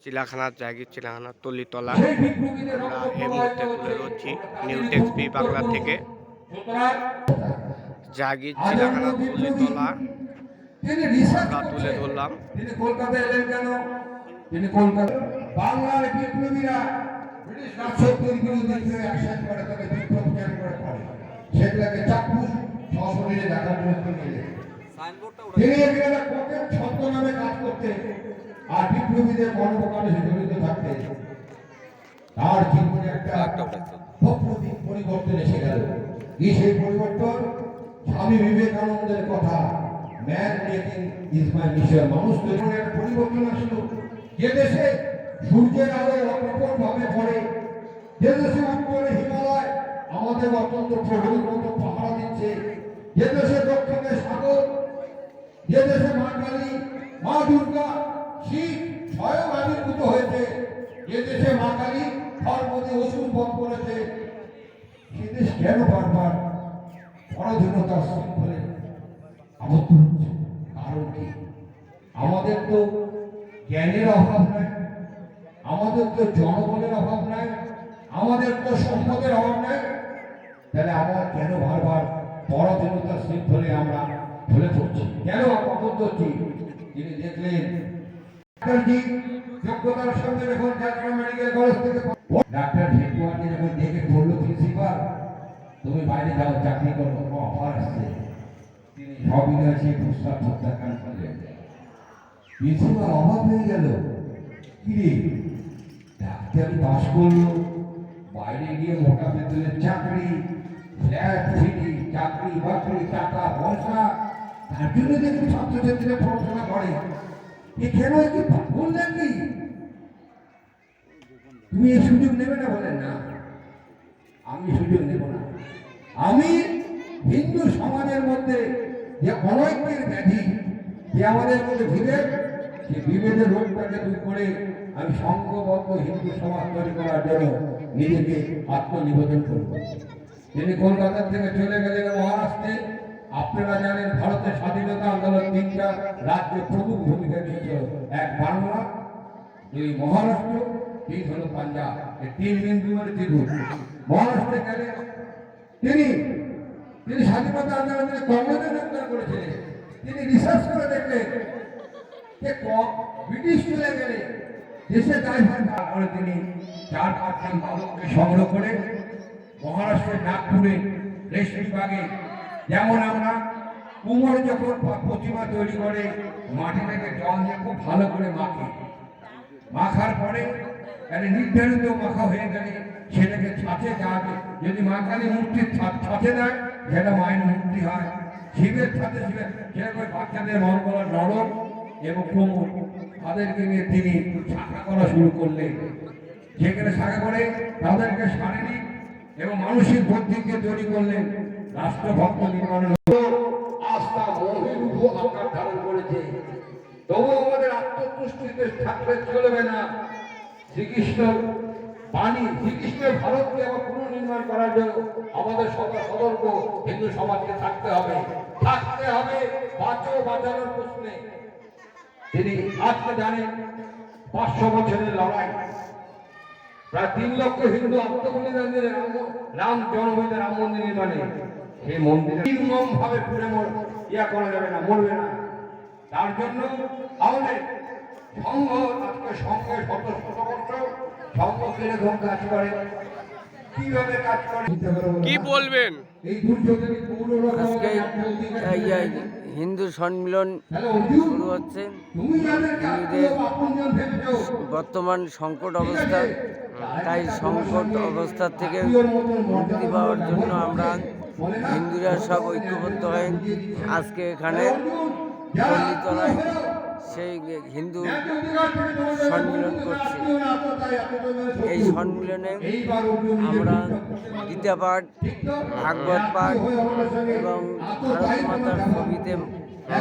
চিলাখানা জাগির চিলাখানা তলিতলা আমরা এই মুহূর্তে তুলে ধরছি নিউজ টেক্সপি বাংলা থেকে। জাগির চিলাখানা তলিতলা আমরা তুলে ধরলাম। তিনি কলকাতা এলেন কেন? তিনি কলকাতা বাংলার বিপ্লবীরা ব্রিটিশ রাজশক্তির বিরুদ্ধে অ্যাকশন করে, তাকে বিপ্লব জারি করে পড়ে সেগুলোকে চাক্ষুষ সশরীরে দেখার জন্য গেলেন। তিনি এখানে কোটের ছদ্মনামে কাজ করতে আর বিপ্লবীদের কর্মকাণ্ডে জড়িত থাকতে তার জীবনে একটা প্রকৃতিক পরিবর্তন এসে গেল। কি সেই পরিবর্তন? স্বামী বিবেকানন্দের কথা, man making is my mission. মানুষ তৈরি একটা পরিবর্তন আসলো। যে দেশে সূর্যের আলো অপ্রকট ভাবে পড়ে, যে দেশে উত্তরে হিমালয় আমাদের অত্যন্ত প্রহরীর মতো পাহারা দিচ্ছে, যে দেশে দক্ষিণে সাগর, যে দেশে মা কালী, মা দুর্গা, শিব স্বয়ং আবির্ভূত হয়েছে, যে দেশে মা কালী ধর্মদে অসুর বধ করেছে, সে দেশ কেন বারবার পরাধীনতার শৃঙ্খলে আবদ্ধ হচ্ছে? কারণ কি? আমাদের তো জ্ঞানের অভাব নাই, আমাদের তো জনবলের অভাব নাই, আমাদের তো সম্পদের অভাব নাই। তাহলে আমরা কেন বারবার পরাধীনতার শৃঙ্খলে আমরা ঢলে পড়ছি? কেন আবদ্ধ হচ্ছি? তিনি দেখলেন ডাক্তারজি যোগ্যতার সঙ্গে যখন যাত্রা মেডিকেল কলেজ থেকে ডাক্তার ভিকুয়াকে যখন দেখে বলল, প্রিন্সিপাল তুমি বাইরে যাও, চাকরি করো, তোমার অফার আসছে, তিনি সবিনয় সেই প্রস্তাব প্রত্যাখ্যান করলেন। প্রিন্সিপাল অভাব হয়ে গেল। কি রে, ডাক্তারি পাস করলো, বাইরে গিয়ে মোটা বেতনের চাকরি, ফ্ল্যাট ফিটি, চাকরি বাকরি, টাকা পয়সা, তার জন্য দেখি ছাত্রছাত্রীরা পড়াশোনা করে। এ কেন কি পাগল নাকি? তুমি এই সুযোগ নেবে না? বলেন না, আমি সুযোগ নেব না। আমি হিন্দু সমাজের মধ্যে যে অনৈক্যের ব্যাধি, যে আমাদের মধ্যে বিভেদ, সে বিভেদের রোগটাকে দূর করে আমি সংঘবদ্ধ হিন্দু সমাজ তৈরি করার জন্য নিজেকে আত্মনিবেদন করব। তিনি কলকাতা থেকে চলে গেলেন মহারাষ্ট্রে। আপনারা জানেন ভারতের স্বাধীনতা আন্দোলন তিনটা রাজ্যে প্রমুখ ভূমিকা নিয়েছিল। এক বাংলা, দুই মহারাষ্ট্র, তিন হলো পাঞ্জাব। এই তিন বিন্দু মানে ত্রিভুজ। মহারাষ্ট্রে গেলেন তিনি স্বাধীনতা আন্দোলনে কংগ্রেসে যোগদান করেছিলেন। তিনি রিসার্চ করে দেখলেন যে ব্রিটিশ চলে গেলে দেশে দায়ভার করে তিনি 4-5 বালককে সংগ্রহ করে মহারাষ্ট্রের নাগপুরে রেশমিবাগে, যেমন আমরা কুমোর যখন প্রতিমা তৈরি করে মাটি থেকে জল দিয়ে খুব ভালো করে মাখার পরে নির্ধারিত মাখা হয়ে গেলে সেটাকে ছাঁচে যাবে। যদি মা কালী মূর্তির ছাঁচে দেয়, যেটা মায়ের মূর্তি হয়। শিবের ছাঁচে সেরকম বাচ্চাদের মন করা নরম এবং কোমর, তাদেরকে নিয়ে তিনি শাখা করা শুরু করলেন। যেখানে শাখা করে তাদেরকে শারীরিক এবং মানসিক বুদ্ধিকে তৈরি করলেন। রাষ্ট্রভক্ত নির্মাণের আস্থা মহিরূপ আকার ধারণ করেছে। তবু আমাদের আত্মতুষ্টিতে থাকলে চলবে না। শ্রীকৃষ্ণের বাণী, শ্রীকৃষ্ণের ভারতকে আবার পুনর্নির্মাণ করার জন্য আমাদের সতর্ক হিন্দু সমাজকে থাকতে হবে। বাঁচানোর প্রশ্নে তিনি আজকে জানেন 500 বছরের লড়াই, প্রায় 3 লক্ষ হিন্দু আত্মবলিদান দিলেন রাম জন্মভূমিতে রাম মন্দির নির্মাণে। সেই মন্দিরে নির্মম ভাবে পুড়ে করা যাবে না, মরবে না। তার জন্য আমাদের সংঘ, আজকে সংঘের সংঘ কিরকম কাজ করে, কিভাবে কাজ করে, কি বলবেন? এই দুর্যোগে আজকে হিন্দু সম্মিলন শুরু হচ্ছে। হিন্দুদের বর্তমান সংকট অবস্থা, তাই সংকট অবস্থা থেকে মুক্তি পাওয়ার জন্য আমরা হিন্দুরা সব ঐক্যবদ্ধ হয়ে আজকে এখানে পল্লীতলায় সেই হিন্দু সম্মিলন করছি। এই সম্মিলনে আমরা গীতা পাঠ, ভাগবত পাঠ এবং ভারত মাতার ছবিতে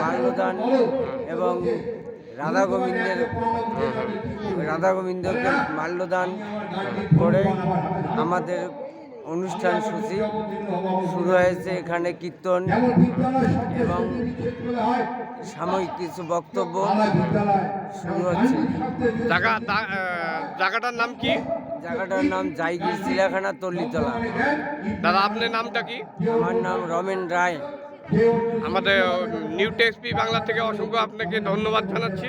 মাল্যদান এবং রাধা গোবিন্দকে মাল্যদান করে আমাদের অনুষ্ঠান সূচি শুরু হয়েছে। এখানে কীর্তন এবং সাময়িক কিছু বক্তব্য শুরু হচ্ছে। জায়গাটার নাম কি? জায়গাটার নাম জায়গির চিড়িয়াখানা তল্লিতলা। দাদা আপনার নামটা কি? আমার নাম রমেন রায়। আমাদের নিউ টেক্সপি বাংলা থেকে অসংখ্য আপনাকে ধন্যবাদ জানাচ্ছি।